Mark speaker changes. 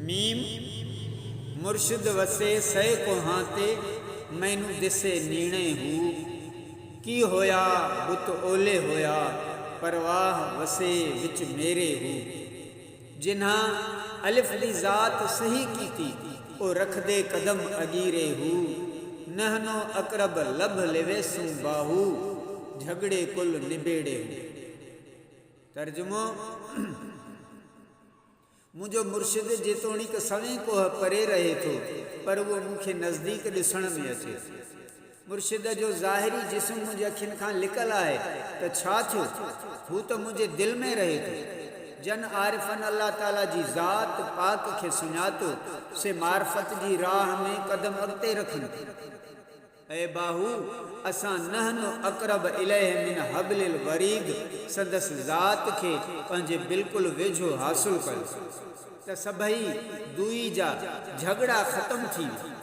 Speaker 1: Meme मुर्शिद वसे सै कोहाते मैनू दिसे नीणे हूँ की होया बुत ओले होया परवाह वसे विच मेरे हूँ जिन्हा अलिफ दी जात सही कीती ओ रख दे कदम अगीरे हूँ नहनो अकरब लब लेवेसू बाहू झगड़े कुल निबेड़े हूँ। तर्जुमो मुझो मुर्शिद जेतोणीक सवें कोह परे रहे थो पर वो मुखे नज़दीक ॾिसण में अचे। मुर्शिद जो ज़ाहिरी जिस्म मुझे अखियुनि खां लिकल आहे त छा थियो हू त मुझे दिल में रहे थो। जन आरिफन अल्लाह ताला जी ज़ात पाक खे सुञातो से मार्फत जी राह में कदम अॻिते रखनि। ऐ बाहू असां नहनो अकरब इलैहि मिन हब्लिल वरीद संदस ज़ात खे पंहिंजे बिल्कुलु वेझो हासिल कयो त सभई दुई जा झगड़ा ख़त्म थी विया।